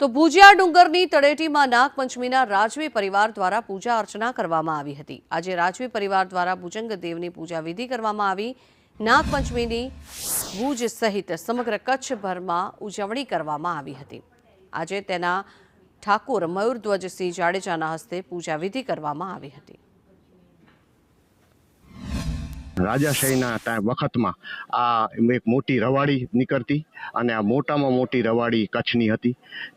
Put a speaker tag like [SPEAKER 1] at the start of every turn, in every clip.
[SPEAKER 1] તો ભુજિયા ડુંગરની તળેટીમાં નાગપંચમીના રાજવી પરિવાર દ્વારા પૂજા અર્ચના કરવામાં આવી હતી। આજે રાજવી પરિવાર દ્વારા ભુજંગ દેવની પૂજા વિધિ કરવામાં આવી। નાગપંચમીની ભુજ સહિત સમગ્ર કચ્છભરમાં ઉજવણી કરવામાં આવી હતી। આજે તેના ઠાકોર મયુરધ્વજસિંહ જાડેજાના હસ્તે પૂજા વિધિ કરવામાં આવી હતી।
[SPEAKER 2] રાજાશાહીના વખતમાં આ એક મોટી રવાડી નીકળતી અને આ મોટામાં મોટી રવાડી કચ્છની હતી।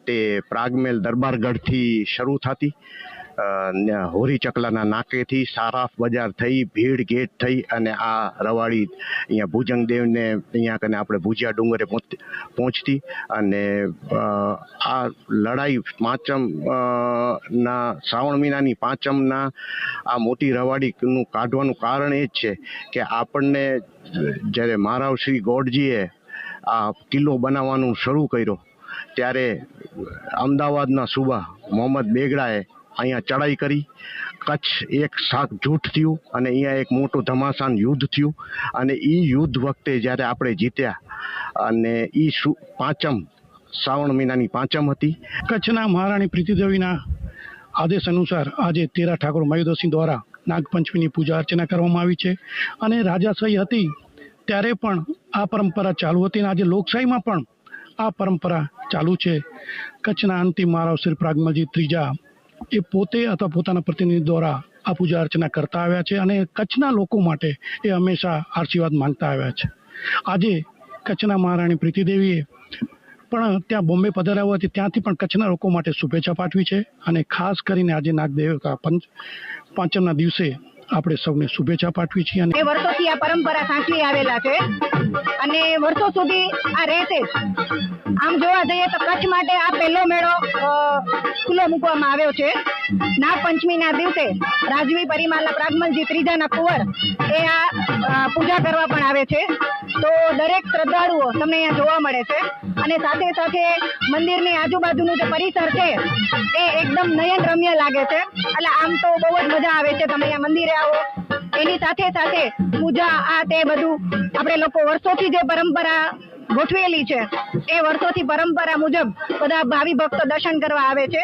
[SPEAKER 2] તે પ્રાગમેલ દરબારગઢથી શરૂ થતી, હોરી ચકલાના નાકેથી સારાફ બજાર થઈ, ભીડ ગેટ થઈ અને આ રવાડી અહીંયા ભુજંગ દેવને અહીંયા કને આપણે ભુજિયા ડુંગરે પહોંચતી। અને આ લડાઈ પાંચમ ના શ્રાવણ મહિનાની પાંચમના આ મોટી રવાડીનું કાઢવાનું કારણ એ જ છે કે આપણને જ્યારે મહારાવ શ્રી ગોડજીએ આ કિલ્લો બનાવવાનું શરૂ કર્યો ત્યારે અમદાવાદના સૂબા મોહમ્મદ બેગડાએ અહીંયા ચડાઈ કરી, કચ્છ એક શાક જૂઠ થયું અને અહીંયા એક મોટું ધમાસાન યુદ્ધ થયું। અને એ યુદ્ધ વખતે જ્યારે આપણે જીત્યા અને એ પાંચમ શ્રાવણ મહિનાની પાંચમ હતી।
[SPEAKER 3] કચ્છના મહારાણી પ્રીતિદેવીના આદેશ અનુસાર આજે તેરા ઠાકોર મયુરધ્વજસિંહ દ્વારા નાગપંચમીની પૂજા અર્ચના કરવામાં આવી છે અને રાજાશાહી હતી ત્યારે પણ આ પરંપરા ચાલુ હતી અને આજે લોકશાહીમાં પણ આ પરંપરા ચાલુ છે। કચ્છના અંતિમ મહારાવ શ્રી પ્રાગમલજી ત્રીજા એ પોતે અથવા પોતાના પ્રતિનિધિ દ્વારા આ પૂજા અર્ચના કરતા આવ્યા છે અને કચ્છના લોકો માટે એ હંમેશા આશીર્વાદ માંગતા આવ્યા છે। આજે કચ્છના મહારાણી પ્રીતિદેવીએ પણ ત્યાં બોમ્બે પધાર્યા હોવાથી ત્યાંથી પણ કચ્છના લોકો માટે શુભેચ્છા પાઠવી છે અને ખાસ કરીને આજે નાગદેવતા પાંચમના દિવસે આપણે સૌને શુભેચ્છા પાઠવી છીએ।
[SPEAKER 4] અને વર્ષોથી આ પરંપરા સાચવી આવેલા છે અને વર્ષો સુધી આ રહેશે જ। આમ જોવા જઈએ તો કચ્છ માટે આ પહેલો મેળો ખુલ્લો મૂકવામાં આવ્યો છે। નાગપંચમીના દિવસે રાજવી પરિવારના પ્રાગમલજી ત્રીજાના કુંવર એ આ પૂજા કરવા પણ આવે છે। તો દરેક શ્રદ્ધાળુઓ તમને અહીંયા જોવા મળે છે અને સાથે સાથે મંદિરની આજુબાજુનું જે પરિસર છે એ એકદમ નયન રમ્ય લાગે છે। એટલે આમ તો બહુ જ મજા આવે છે, તમે અહીંયા મંદિરે આવો એની સાથે સાથે પૂજા આ તે બધું આપણે લોકો વર્ષોથી જે પરંપરા ગોઠવેલી છે એ વર્ષોથી પરંપરા મુજબ બધા ભાવિ ભક્તો દર્શન કરવા આવે છે।